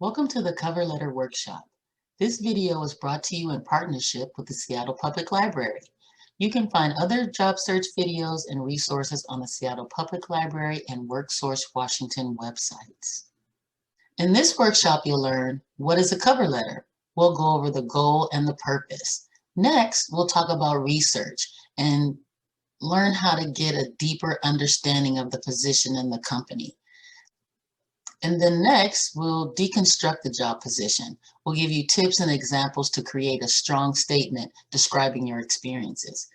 Welcome to the Cover Letter Workshop. This video is brought to you in partnership with the Seattle Public Library. You can find other job search videos and resources on the Seattle Public Library and WorkSource Washington websites. In this workshop, you'll learn what is a cover letter. We'll go over the goal and the purpose. Next, we'll talk about research and learn how to get a deeper understanding of the position in the company. And then next, we'll deconstruct the job position. We'll give you tips and examples to create a strong statement describing your experiences.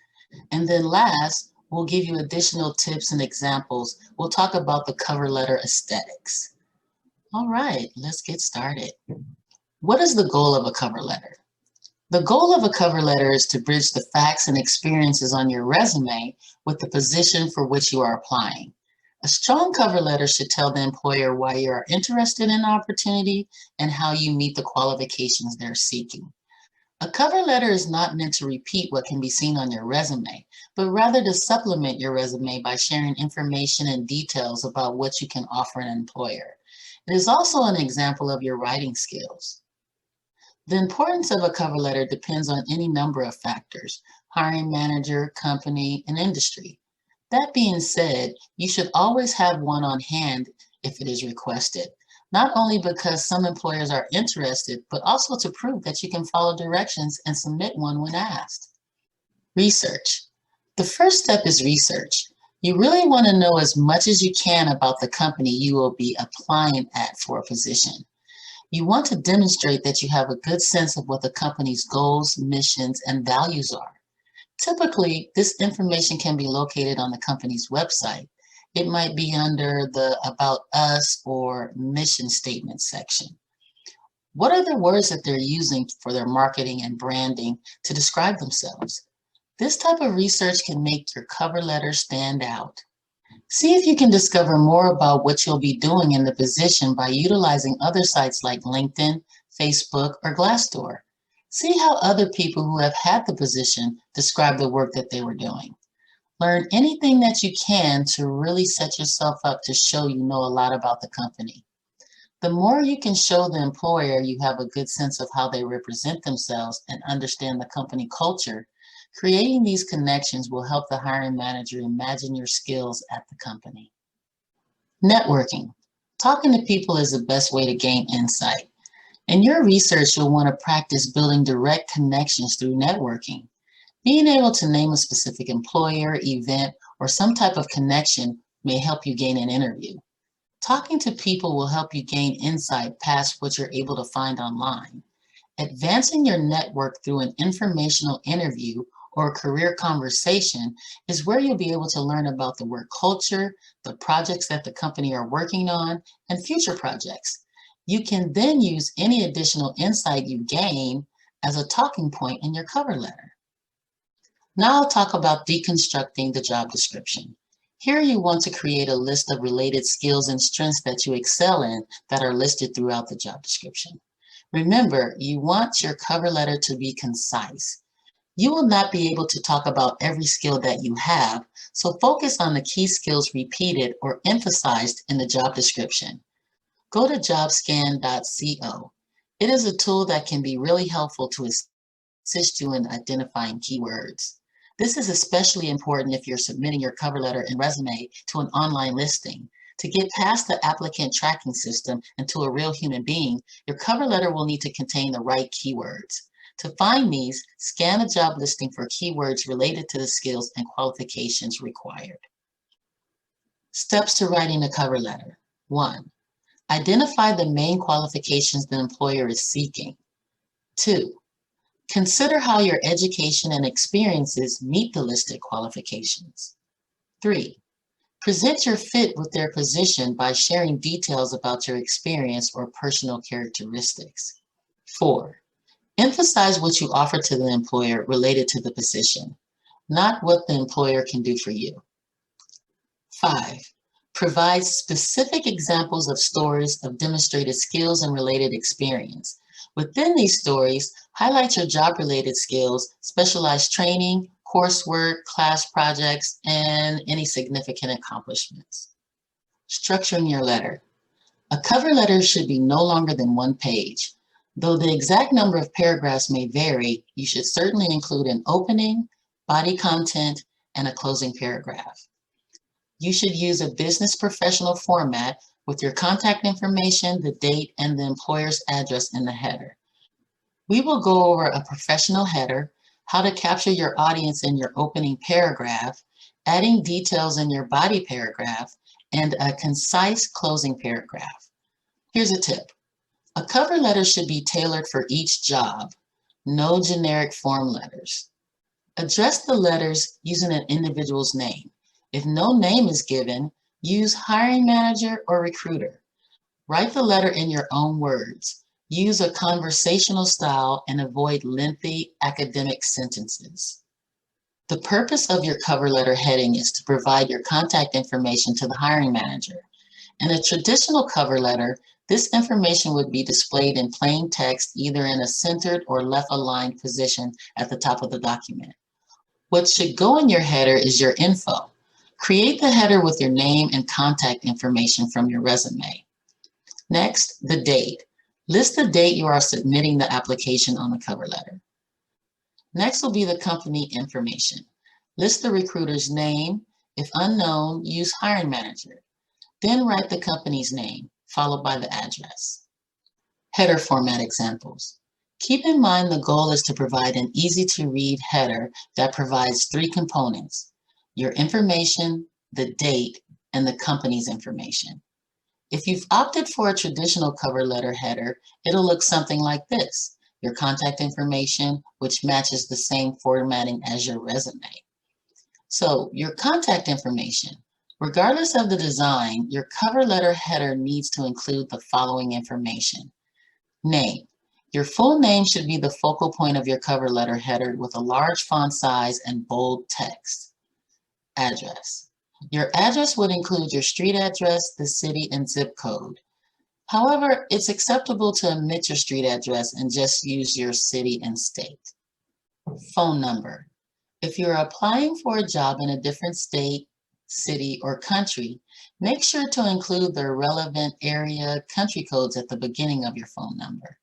And then last, we'll give you additional tips and examples. We'll talk about the cover letter aesthetics. All right, let's get started. What is the goal of a cover letter? The goal of a cover letter is to bridge the facts and experiences on your resume with the position for which you are applying. A strong cover letter should tell the employer why you are interested in an opportunity and how you meet the qualifications they're seeking. A cover letter is not meant to repeat what can be seen on your resume, but rather to supplement your resume by sharing information and details about what you can offer an employer. It is also an example of your writing skills. The importance of a cover letter depends on any number of factors: hiring manager, company, and industry. That being said, you should always have one on hand if it is requested, not only because some employers are interested, but also to prove that you can follow directions and submit one when asked. Research. The first step is research. You really want to know as much as you can about the company you will be applying at for a position. You want to demonstrate that you have a good sense of what the company's goals, missions, and values are. Typically, this information can be located on the company's website. It might be under the About Us or Mission Statement section. What are the words that they're using for their marketing and branding to describe themselves? This type of research can make your cover letter stand out. See if you can discover more about what you'll be doing in the position by utilizing other sites like LinkedIn, Facebook, or Glassdoor. See how other people who have had the position describe the work that they were doing. Learn anything that you can to really set yourself up to show you know a lot about the company. The more you can show the employer you have a good sense of how they represent themselves and understand the company culture, creating these connections will help the hiring manager imagine your skills at the company. Networking. Talking to people is the best way to gain insight. In your research, you'll want to practice building direct connections through networking. Being able to name a specific employer, event, or some type of connection may help you gain an interview. Talking to people will help you gain insight past what you're able to find online. Advancing your network through an informational interview or a career conversation is where you'll be able to learn about the work culture, the projects that the company are working on, and future projects. You can then use any additional insight you gain as a talking point in your cover letter. Now I'll talk about deconstructing the job description. Here you want to create a list of related skills and strengths that you excel in that are listed throughout the job description. Remember, you want your cover letter to be concise. You will not be able to talk about every skill that you have, so focus on the key skills repeated or emphasized in the job description. Go to jobscan.co. It is a tool that can be really helpful to assist you in identifying keywords. This is especially important if you're submitting your cover letter and resume to an online listing. To get past the applicant tracking system and to a real human being, your cover letter will need to contain the right keywords. To find these, scan the job listing for keywords related to the skills and qualifications required. Steps to writing a cover letter. 1. Identify the main qualifications the employer is seeking. 2. Consider how your education and experiences meet the listed qualifications. 3. Present your fit with their position by sharing details about your experience or personal characteristics. 4. Emphasize what you offer to the employer related to the position, not what the employer can do for you. 5. Provide specific examples of stories of demonstrated skills and related experience. Within these stories, highlight your job-related skills, specialized training, coursework, class projects, and any significant accomplishments. Structuring your letter. A cover letter should be no longer than 1 page. Though the exact number of paragraphs may vary, you should certainly include an opening, body content, and a closing paragraph. You should use a business professional format with your contact information, the date, and the employer's address in the header. We will go over a professional header, how to capture your audience in your opening paragraph, adding details in your body paragraph, and a concise closing paragraph. Here's a tip. A cover letter should be tailored for each job, no generic form letters. Address the letters using an individual's name. If no name is given, use hiring manager or recruiter. Write the letter in your own words. Use a conversational style and avoid lengthy academic sentences. The purpose of your cover letter heading is to provide your contact information to the hiring manager. In a traditional cover letter, this information would be displayed in plain text, either in a centered or left-aligned position at the top of the document. What should go in your header is your info. Create the header with your name and contact information from your resume. Next, the date. List the date you are submitting the application on the cover letter. Next will be the company information. List the recruiter's name. If unknown, use hiring manager. Then write the company's name, followed by the address. Header format examples. Keep in mind the goal is to provide an easy-to-read header that provides 3 components: your information, the date, and the company's information. If you've opted for a traditional cover letter header, it'll look something like this: your contact information, which matches the same formatting as your resume. So, your contact information. Regardless of the design, your cover letter header needs to include the following information. Name. Your full name should be the focal point of your cover letter header with a large font size and bold text. Address. Your address would include your street address, the city, and zip code. However, it's acceptable to omit your street address and just use your city and state. Phone number. If you're applying for a job in a different state, city, or country, make sure to include the relevant area country codes at the beginning of your phone number.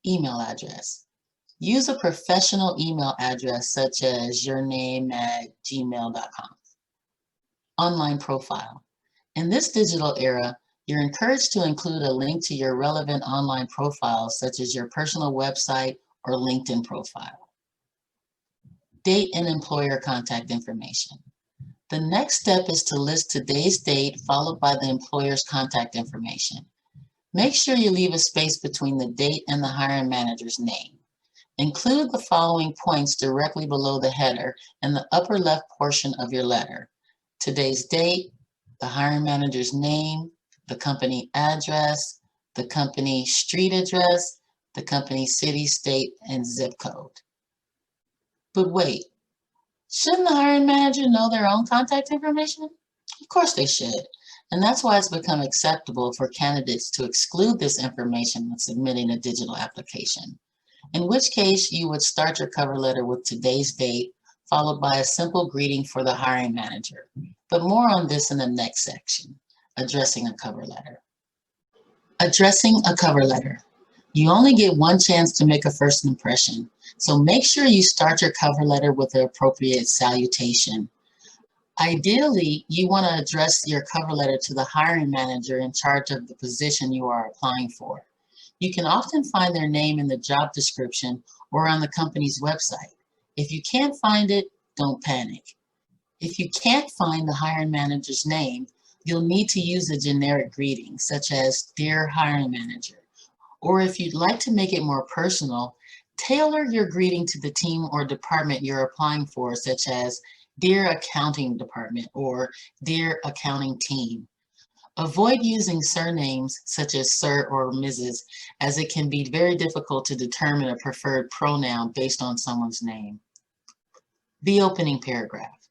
Email address. Use a professional email address such as yourname@gmail.com. Online profile. In this digital era, you're encouraged to include a link to your relevant online profile, such as your personal website or LinkedIn profile. Date and employer contact information. The next step is to list today's date followed by the employer's contact information. Make sure you leave a space between the date and the hiring manager's name. Include the following points directly below the header in the upper left portion of your letter: today's date, the hiring manager's name, the company address, the company street address, the company city, state, and zip code. But wait, shouldn't the hiring manager know their own contact information? Of course they should. And that's why it's become acceptable for candidates to exclude this information when submitting a digital application. In which case, you would start your cover letter with today's date, followed by a simple greeting for the hiring manager. But more on this in the next section, addressing a cover letter. Addressing a cover letter. You only get one chance to make a first impression, so make sure you start your cover letter with the appropriate salutation. Ideally, you want to address your cover letter to the hiring manager in charge of the position you are applying for. You can often find their name in the job description or on the company's website. If you can't find it, don't panic. If you can't find the hiring manager's name, you'll need to use a generic greeting, such as "Dear Hiring Manager." Or if you'd like to make it more personal, tailor your greeting to the team or department you're applying for, such as "Dear Accounting Department" or "Dear Accounting Team." Avoid using surnames such as Sir or Mrs., as it can be very difficult to determine a preferred pronoun based on someone's name. The opening paragraph.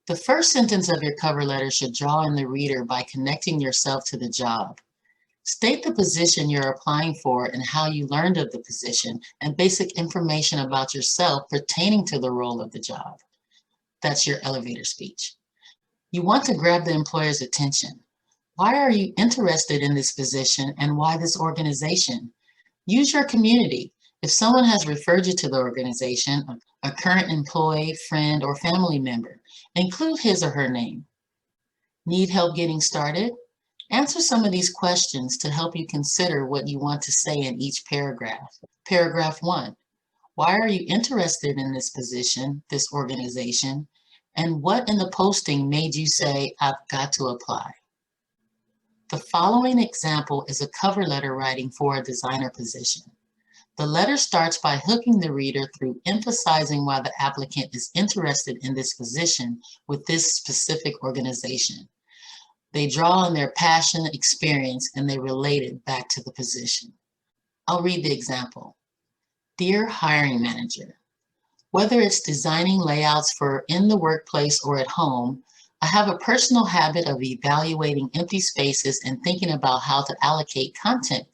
The first sentence of your cover letter should draw in the reader by connecting yourself to the job. State the position you're applying for and how you learned of the position, and basic information about yourself pertaining to the role of the job. That's your elevator speech. You want to grab the employer's attention. Why are you interested in this position and why this organization? Use your community. If someone has referred you to the organization, a current employee, friend, or family member, include his or her name. Need help getting started? Answer some of these questions to help you consider what you want to say in each paragraph. Paragraph 1. Why are you interested in this position, this organization, and what in the posting made you say, I've got to apply? The following example is a cover letter writing for a designer position. The letter starts by hooking the reader through emphasizing why the applicant is interested in this position with this specific organization. They draw on their passion, experience, and they relate it back to the position. I'll read the example. Dear hiring manager, whether it's designing layouts for in the workplace or at home, I have a personal habit of evaluating empty spaces and thinking about how to allocate content.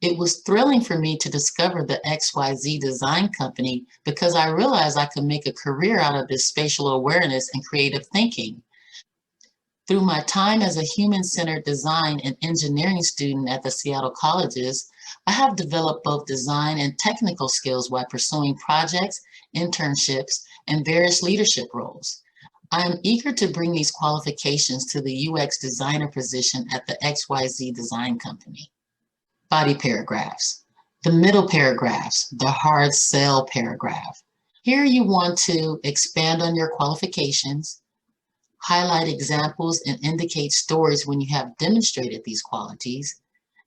It was thrilling for me to discover the XYZ design company because I realized I could make a career out of this spatial awareness and creative thinking. Through my time as a human-centered design and engineering student at the Seattle colleges, I have developed both design and technical skills while pursuing projects, internships, and various leadership roles. I am eager to bring these qualifications to the UX designer position at the XYZ Design Company. Body paragraphs. The middle paragraphs, the hard sell paragraph. Here you want to expand on your qualifications, highlight examples and indicate stories when you have demonstrated these qualities,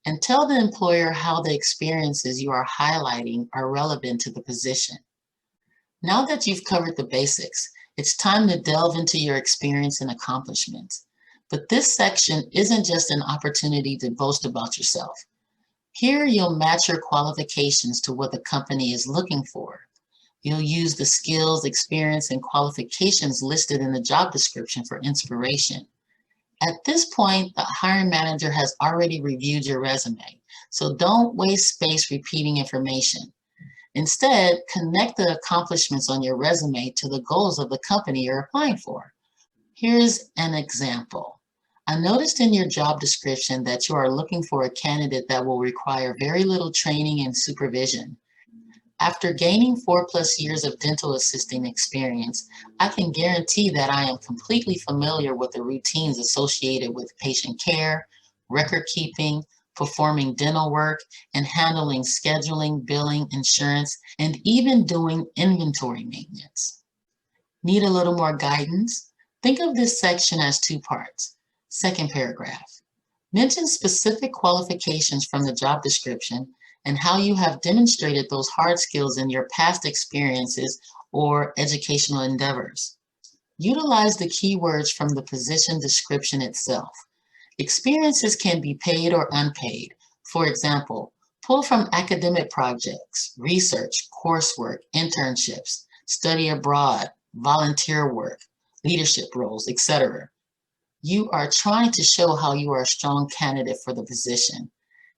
and tell the employer how the experiences you are highlighting are relevant to the position. Now that you've covered the basics, it's time to delve into your experience and accomplishments. But this section isn't just an opportunity to boast about yourself. Here you'll match your qualifications to what the company is looking for. You'll use the skills, experience, and qualifications listed in the job description for inspiration. At this point, the hiring manager has already reviewed your resume, so don't waste space repeating information. Instead, connect the accomplishments on your resume to the goals of the company you're applying for. Here's an example. I noticed in your job description that you are looking for a candidate that will require very little training and supervision. After gaining 4+ years of dental assisting experience, I can guarantee that I am completely familiar with the routines associated with patient care, record keeping, performing dental work, and handling scheduling, billing, insurance, and even doing inventory maintenance. Need a little more guidance? Think of this section as 2 parts. Second paragraph. Mention specific qualifications from the job description and how you have demonstrated those hard skills in your past experiences or educational endeavors. Utilize the keywords from the position description itself. Experiences can be paid or unpaid. For example, pull from academic projects, research, coursework, internships, study abroad, volunteer work, leadership roles, etc. You are trying to show how you are a strong candidate for the position.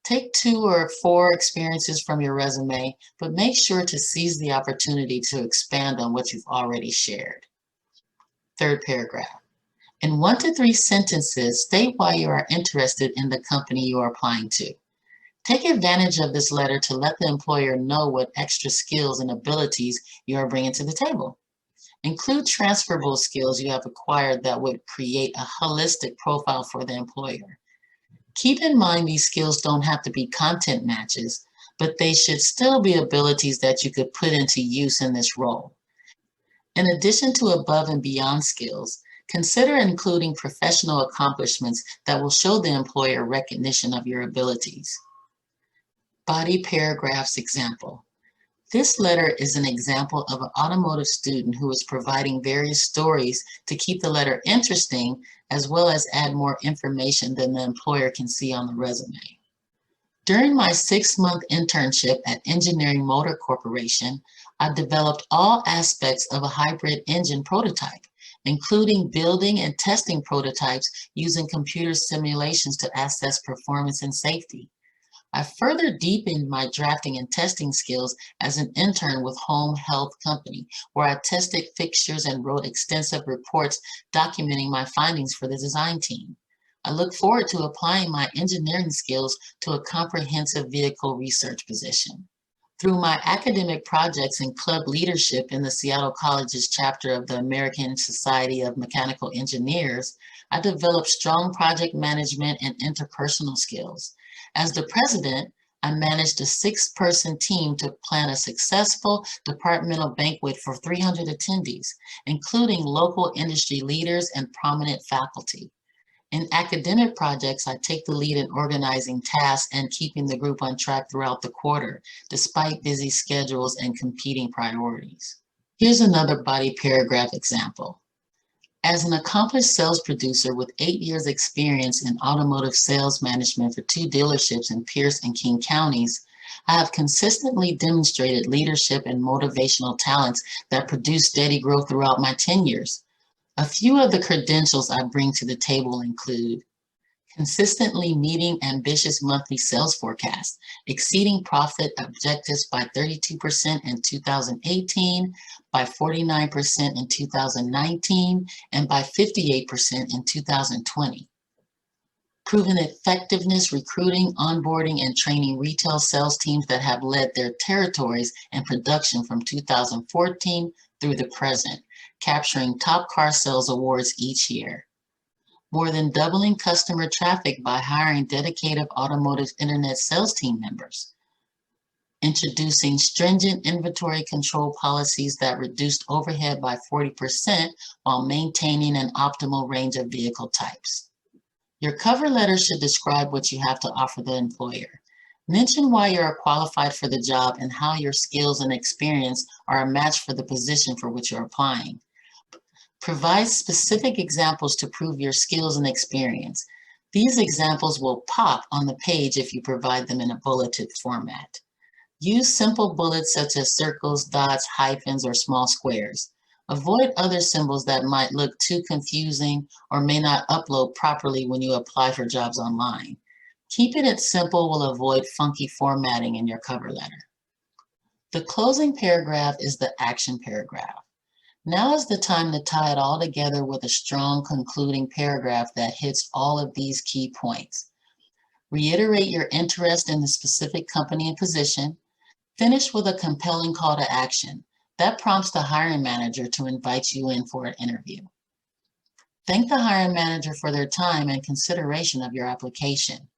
Take 2 or 4 experiences from your resume, but make sure to seize the opportunity to expand on what you've already shared. Third paragraph. In 1 to 3 sentences, state why you are interested in the company you are applying to. Take advantage of this letter to let the employer know what extra skills and abilities you are bringing to the table. Include transferable skills you have acquired that would create a holistic profile for the employer. Keep in mind these skills don't have to be content matches, but they should still be abilities that you could put into use in this role. In addition to above and beyond skills, consider including professional accomplishments that will show the employer recognition of your abilities. Body paragraphs example. This letter is an example of an automotive student who is providing various stories to keep the letter interesting, as well as add more information than the employer can see on the resume. During my 6-month internship at Engineering Motor Corporation, I developed all aspects of a hybrid engine prototype, including building and testing prototypes using computer simulations to assess performance and safety. I further deepened my drafting and testing skills as an intern with Home Health Company, where I tested fixtures and wrote extensive reports documenting my findings for the design team. I look forward to applying my engineering skills to a comprehensive vehicle research position. Through my academic projects and club leadership in the Seattle College's chapter of the American Society of Mechanical Engineers, I developed strong project management and interpersonal skills. As the president, I managed a 6-person team to plan a successful departmental banquet for 300 attendees, including local industry leaders and prominent faculty. In academic projects, I take the lead in organizing tasks and keeping the group on track throughout the quarter, despite busy schedules and competing priorities. Here's another body paragraph example. As an accomplished sales producer with 8 years experience in automotive sales management for 2 dealerships in Pierce and King counties, I have consistently demonstrated leadership and motivational talents that produce steady growth throughout my tenures. A few of the credentials I bring to the table include consistently meeting ambitious monthly sales forecasts, exceeding profit objectives by 32% in 2018, by 49% in 2019, and by 58% in 2020. Proven effectiveness recruiting, onboarding, and training retail sales teams that have led their territories and production from 2014 through the present, capturing top car sales awards each year. More than doubling customer traffic by hiring dedicated automotive internet sales team members. Introducing stringent inventory control policies that reduced overhead by 40% while maintaining an optimal range of vehicle types. Your cover letter should describe what you have to offer the employer. Mention why you are qualified for the job and how your skills and experience are a match for the position for which you're applying. Provide specific examples to prove your skills and experience. These examples will pop on the page if you provide them in a bulleted format. Use simple bullets such as circles, dots, hyphens, or small squares. Avoid other symbols that might look too confusing or may not upload properly when you apply for jobs online. Keeping it simple will avoid funky formatting in your cover letter. The closing paragraph is the action paragraph. Now is the time to tie it all together with a strong concluding paragraph that hits all of these key points. Reiterate your interest in the specific company and position. Finish with a compelling call to action. That prompts the hiring manager to invite you in for an interview. Thank the hiring manager for their time and consideration of your application.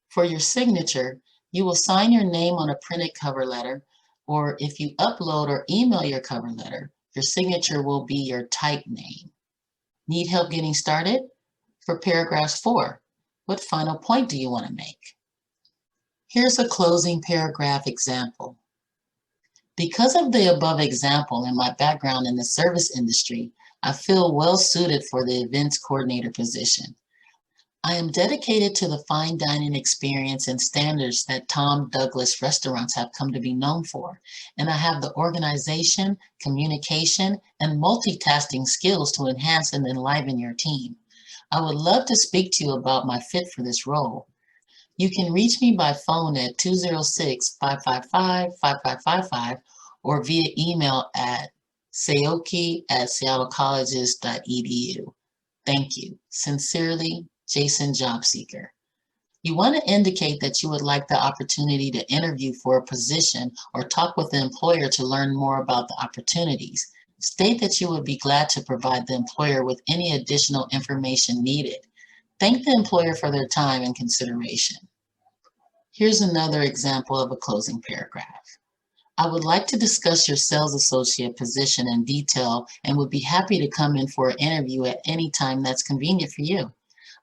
For your signature, you will sign your name on a printed cover letter, or if you upload or email your cover letter, your signature will be your typed name. Need help getting started? For paragraph 4, what final point do you want to make? Here's a closing paragraph example. Because of the above example and my background in the service industry, I feel well suited for the events coordinator position. I am dedicated to the fine dining experience and standards that Tom Douglas restaurants have come to be known for, and I have the organization, communication, and multitasking skills to enhance and enliven your team. I would love to speak to you about my fit for this role. You can reach me by phone at 206-555-5555 or via email at saoki@seattlecolleges.edu. Thank you. Sincerely, Jason Jobseeker. You want to indicate that you would like the opportunity to interview for a position or talk with the employer to learn more about the opportunities. State that you would be glad to provide the employer with any additional information needed. Thank the employer for their time and consideration. Here's another example of a closing paragraph. I would like to discuss your sales associate position in detail and would be happy to come in for an interview at any time that's convenient for you.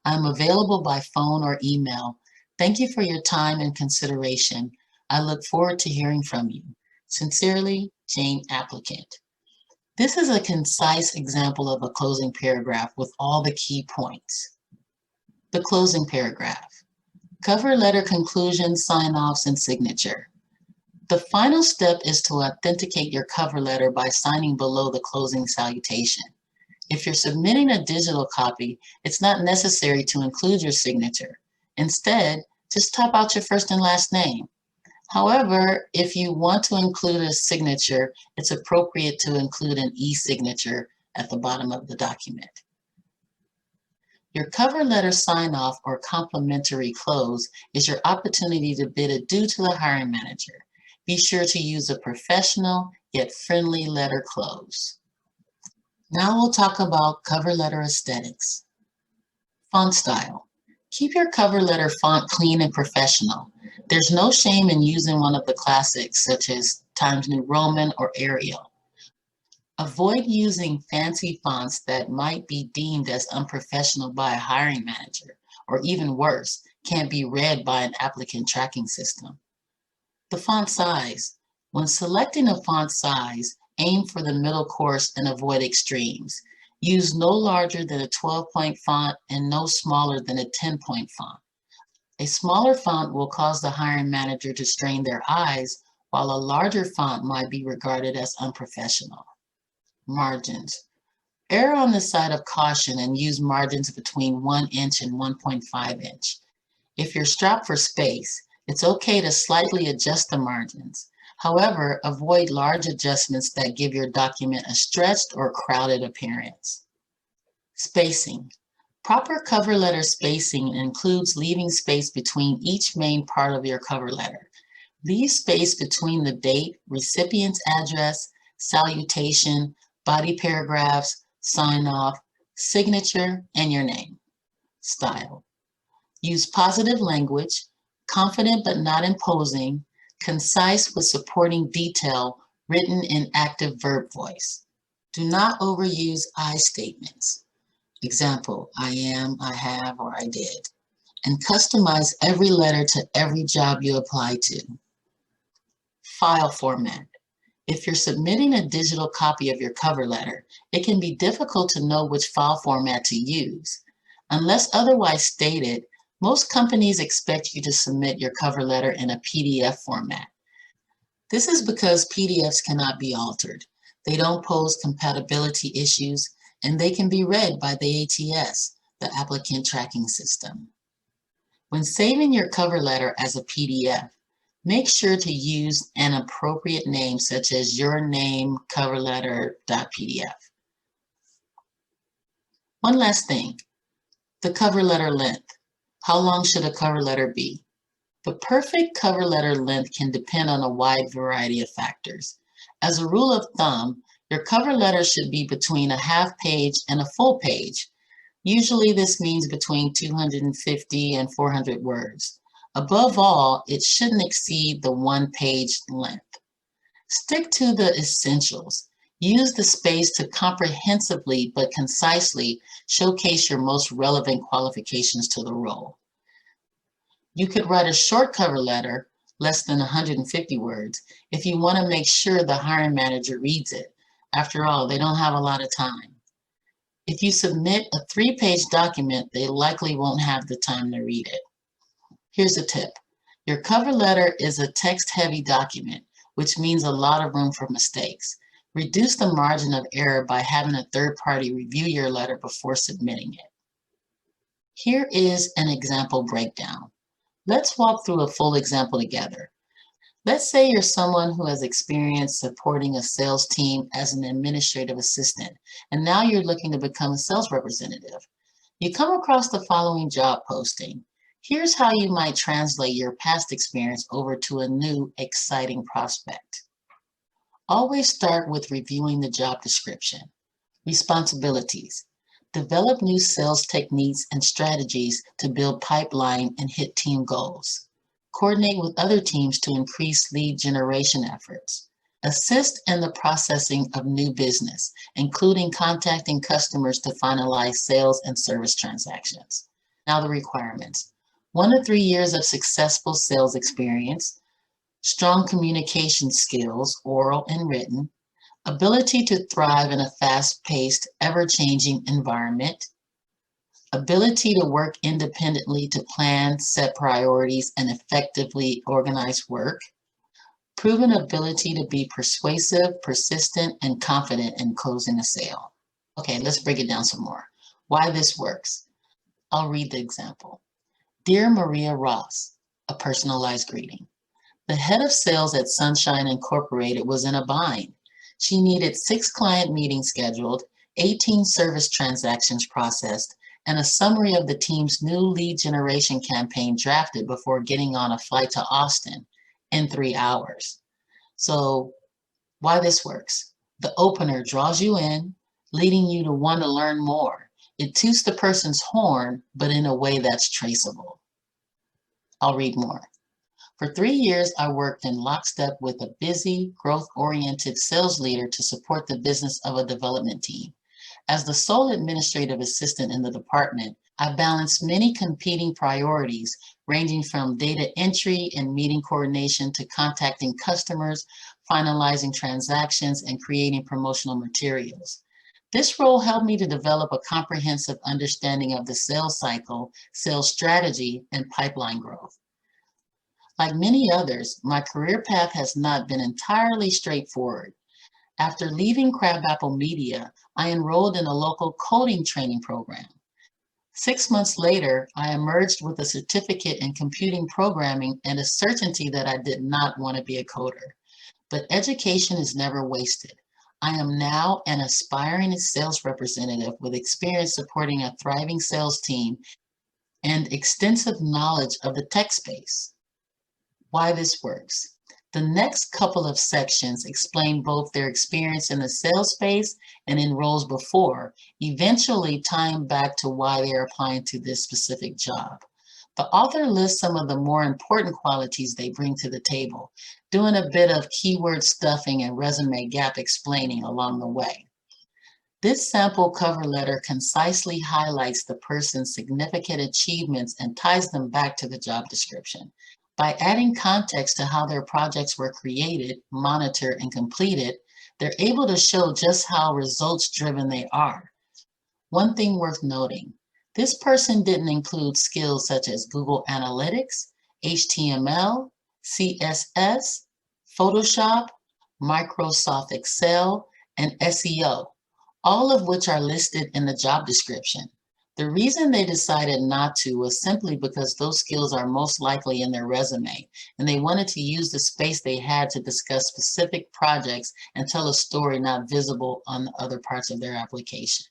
I'm available by phone or email. Thank you for your time and consideration. I look forward to hearing from you. Sincerely, Jane Applicant. This is a concise example of a closing paragraph with all the key points. The closing paragraph. Cover letter conclusion, sign-offs, and signature. The final step is to authenticate your cover letter by signing below the closing salutation. If you're submitting a digital copy, it's not necessary to include your signature. Instead, just type out your first and last name. However, if you want to include a signature, it's appropriate to include an e-signature at the bottom of the document. Your cover letter sign-off or complimentary close is your opportunity to bid adieu to the hiring manager. Be sure to use a professional yet friendly letter close. Now we'll talk about cover letter aesthetics. Font style. Keep your cover letter font clean and professional. There's no shame in using one of the classics such as Times New Roman or Arial. Avoid using fancy fonts that might be deemed as unprofessional by a hiring manager, or even worse, can't be read by an applicant tracking system. The font size. When selecting a font size, aim for the middle course and avoid extremes. Use no larger than a 12-point font and no smaller than a 10-point font. A smaller font will cause the hiring manager to strain their eyes, while a larger font might be regarded as unprofessional. Margins. Err on the side of caution and use margins between 1 inch and 1.5 inch. If you're strapped for space, it's okay to slightly adjust the margins. However, avoid large adjustments that give your document a stretched or crowded appearance. Spacing. Proper cover letter spacing includes leaving space between each main part of your cover letter. Leave space between the date, recipient's address, salutation, body paragraphs, sign-off, signature, and your name. Style. Use positive language, confident but not imposing, concise with supporting detail, written in active verb voice. Do not overuse I statements. Example, I am, I have, or I did. And customize every letter to every job you apply to. File format. If you're submitting a digital copy of your cover letter, it can be difficult to know which file format to use. Unless otherwise stated, most companies expect you to submit your cover letter in a PDF format. This is because PDFs cannot be altered. They don't pose compatibility issues, and they can be read by the ATS, the Applicant Tracking System. When saving your cover letter as a PDF, make sure to use an appropriate name such as your name coverletter.pdf. One last thing, the cover letter length. How long should a cover letter be? The perfect cover letter length can depend on a wide variety of factors. As a rule of thumb, your cover letter should be between a half page and a full page. Usually this means between 250 and 400 words. Above all, it shouldn't exceed the 1-page length. Stick to the essentials. Use the space to comprehensively but concisely showcase your most relevant qualifications to the role. You could write a short cover letter, less than 150 words, if you want to make sure the hiring manager reads it. After all, they don't have a lot of time. If you submit a 3-page document, they likely won't have the time to read it. Here's a tip. Your cover letter is a text-heavy document, which means a lot of room for mistakes. Reduce the margin of error by having a third party review your letter before submitting it. Here is an example breakdown. Let's walk through a full example together. Let's say you're someone who has experience supporting a sales team as an administrative assistant, and now you're looking to become a sales representative. You come across the following job posting. Here's how you might translate your past experience over to a new, exciting prospect. Always start with reviewing the job description. Responsibilities. Develop new sales techniques and strategies to build pipeline and hit team goals. Coordinate with other teams to increase lead generation efforts. Assist in the processing of new business, including contacting customers to finalize sales and service transactions. Now the requirements. 1 to 3 years of successful sales experience, strong communication skills, oral and written, ability to thrive in a fast-paced, ever-changing environment, ability to work independently to plan, set priorities, and effectively organize work, proven ability to be persuasive, persistent, and confident in closing a sale. Okay, let's break it down some more. Why this works. I'll read the example. Dear Maria Ross, a personalized greeting. The head of sales at Sunshine Incorporated was in a bind. She needed 6 client meetings scheduled, 18 service transactions processed, and a summary of the team's new lead generation campaign drafted before getting on a flight to Austin in 3 hours. So why this works. The opener draws you in, leading you to want to learn more. It toots the person's horn, but in a way that's traceable. I'll read more. For 3 years, I worked in lockstep with a busy, growth-oriented sales leader to support the business of a development team. As the sole administrative assistant in the department, I balanced many competing priorities, ranging from data entry and meeting coordination to contacting customers, finalizing transactions, and creating promotional materials. This role helped me to develop a comprehensive understanding of the sales cycle, sales strategy, and pipeline growth. Like many others, my career path has not been entirely straightforward. After leaving Crabapple Media, I enrolled in a local coding training program. 6 months later, I emerged with a certificate in computing programming and a certainty that I did not want to be a coder. But education is never wasted. I am now an aspiring sales representative with experience supporting a thriving sales team and extensive knowledge of the tech space. Why this works. The next couple of sections explain both their experience in the sales space and in roles before, eventually tying back to why they are applying to this specific job. The author lists some of the more important qualities they bring to the table, doing a bit of keyword stuffing and resume gap explaining along the way. This sample cover letter concisely highlights the person's significant achievements and ties them back to the job description. By adding context to how their projects were created, monitored, and completed, they're able to show just how results-driven they are. One thing worth noting, this person didn't include skills such as Google Analytics, HTML, CSS, Photoshop, Microsoft Excel, and SEO, all of which are listed in the job description. The reason they decided not to was simply because those skills are most likely in their resume, and they wanted to use the space they had to discuss specific projects and tell a story not visible on the other parts of their application.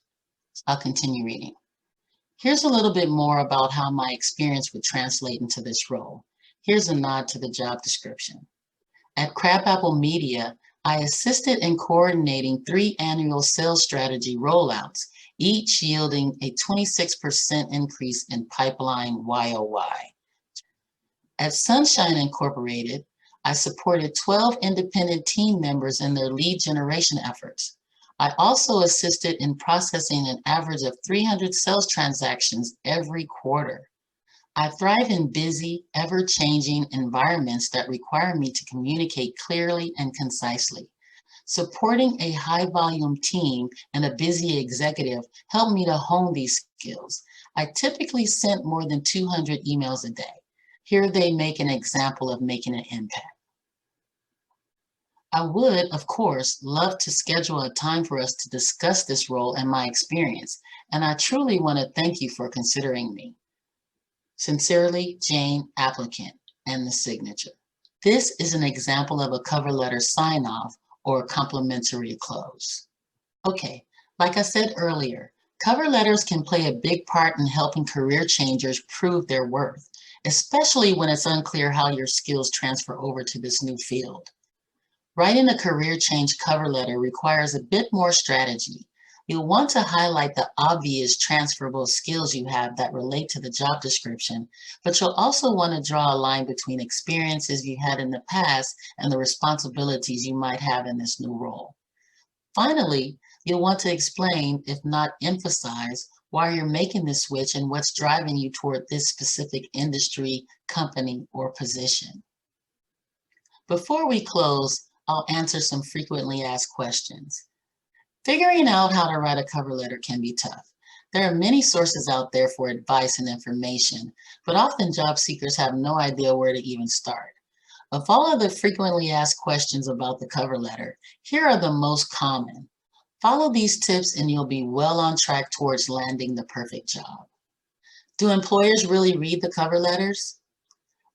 I'll continue reading. Here's a little bit more about how my experience would translate into this role. Here's a nod to the job description. At Crabapple Media, I assisted in coordinating 3 annual sales strategy rollouts, each yielding a 26% increase in pipeline YOY. At Sunshine Incorporated, I supported 12 independent team members in their lead generation efforts. I also assisted in processing an average of 300 sales transactions every quarter. I thrive in busy, ever-changing environments that require me to communicate clearly and concisely. Supporting a high-volume team and a busy executive helped me to hone these skills. I typically sent more than 200 emails a day. Here they make an example of making an impact. I would, of course, love to schedule a time for us to discuss this role and my experience, and I truly want to thank you for considering me. Sincerely, Jane, applicant, and the signature. This is an example of a cover letter sign-off or complimentary close. Okay, like I said earlier, cover letters can play a big part in helping career changers prove their worth, especially when it's unclear how your skills transfer over to this new field. Writing a career change cover letter requires a bit more strategy. You'll want to highlight the obvious transferable skills you have that relate to the job description, but you'll also want to draw a line between experiences you had in the past and the responsibilities you might have in this new role. Finally, you'll want to explain, if not emphasize, why you're making this switch and what's driving you toward this specific industry, company, or position. Before we close, I'll answer some frequently asked questions. Figuring out how to write a cover letter can be tough. There are many sources out there for advice and information, but often job seekers have no idea where to even start. Of all of the frequently asked questions about the cover letter, here are the most common. Follow these tips and you'll be well on track towards landing the perfect job. Do employers really read the cover letters?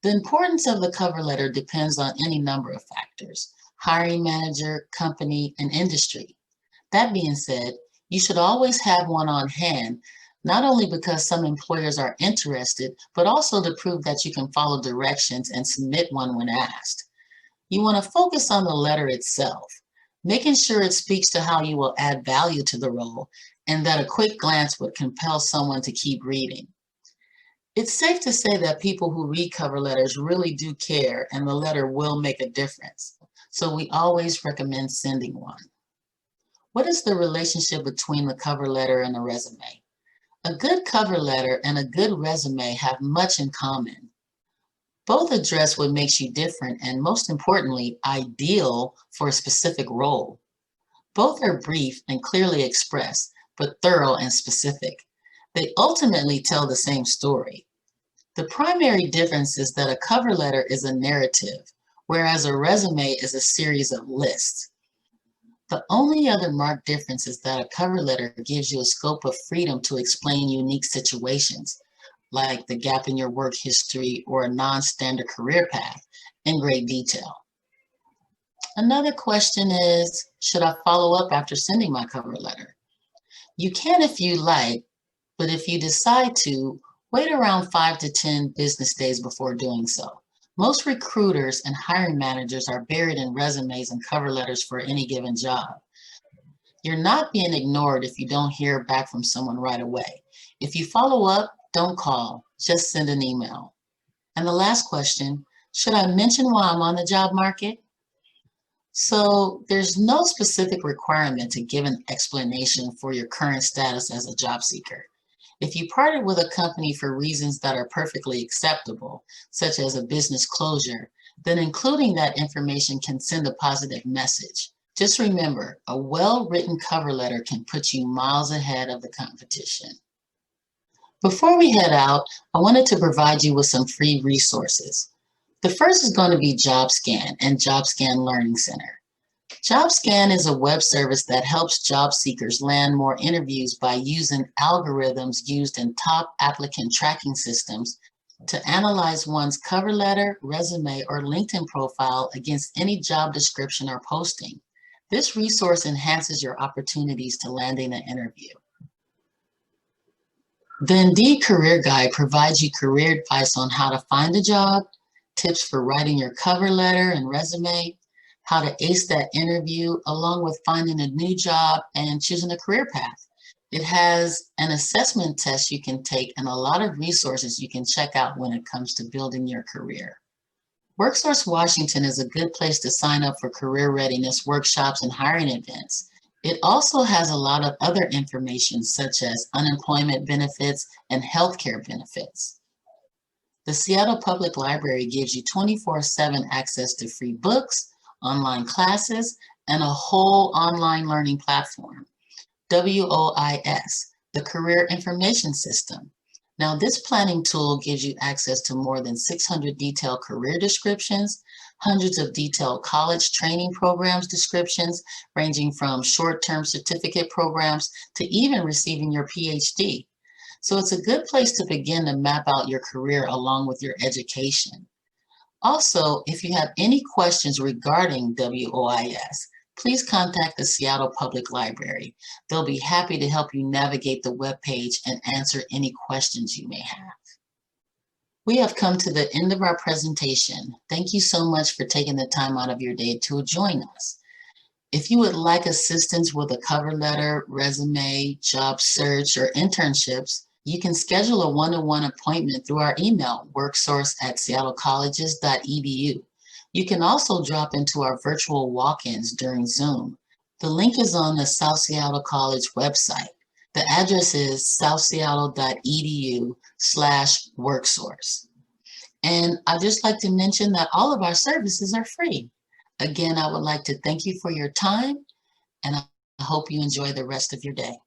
The importance of the cover letter depends on any number of factors: hiring manager, company, and industry. That being said, you should always have one on hand, not only because some employers are interested, but also to prove that you can follow directions and submit one when asked. You want to focus on the letter itself, making sure it speaks to how you will add value to the role and that a quick glance would compel someone to keep reading. It's safe to say that people who read cover letters really do care and the letter will make a difference. So we always recommend sending one. What is the relationship between the cover letter and a resume? A good cover letter and a good resume have much in common. Both address what makes you different and, most importantly, ideal for a specific role. Both are brief and clearly expressed, but thorough and specific. They ultimately tell the same story. The primary difference is that a cover letter is a narrative, whereas a resume is a series of lists. The only other marked difference is that a cover letter gives you a scope of freedom to explain unique situations, like the gap in your work history or a non-standard career path, in great detail. Another question is, should I follow up after sending my cover letter? You can if you like, but if you decide to, wait around 5 to 10 business days before doing so. Most recruiters and hiring managers are buried in resumes and cover letters for any given job. You're not being ignored if you don't hear back from someone right away. If you follow up, don't call, just send an email. And the last question, should I mention why I'm on the job market? So there's no specific requirement to give an explanation for your current status as a job seeker. If you parted with a company for reasons that are perfectly acceptable, such as a business closure, then including that information can send a positive message. Just remember, a well-written cover letter can put you miles ahead of the competition. Before we head out, I wanted to provide you with some free resources. The first is going to be JobScan and JobScan Learning Center. JobScan is a web service that helps job seekers land more interviews by using algorithms used in top applicant tracking systems to analyze one's cover letter, resume, or LinkedIn profile against any job description or posting. This resource enhances your opportunities to landing an interview. The Indeed Career Guide provides you career advice on how to find a job, tips for writing your cover letter and resume, how to ace that interview, along with finding a new job and choosing a career path. It has an assessment test you can take and a lot of resources you can check out when it comes to building your career. WorkSource Washington is a good place to sign up for career readiness workshops and hiring events. It also has a lot of other information such as unemployment benefits and healthcare benefits. The Seattle Public Library gives you 24/7 access to free books, online classes, and a whole online learning platform, WOIS, the Career Information System. Now, this planning tool gives you access to more than 600 detailed career descriptions, hundreds of detailed college training programs descriptions, ranging from short-term certificate programs to even receiving your PhD. So it's a good place to begin to map out your career along with your education. Also, if you have any questions regarding WOIS, please contact the Seattle Public Library. They'll be happy to help you navigate the webpage and answer any questions you may have. We have come to the end of our presentation. Thank you so much for taking the time out of your day to join us. If you would like assistance with a cover letter, resume, job search, or internships, you can schedule a one-on-one appointment through our email, worksource@seattlecolleges.edu. You can also drop into our virtual walk-ins during Zoom. The link is on the South Seattle College website. The address is southseattle.edu/worksource. And I'd just like to mention that all of our services are free. Again, I would like to thank you for your time, and I hope you enjoy the rest of your day.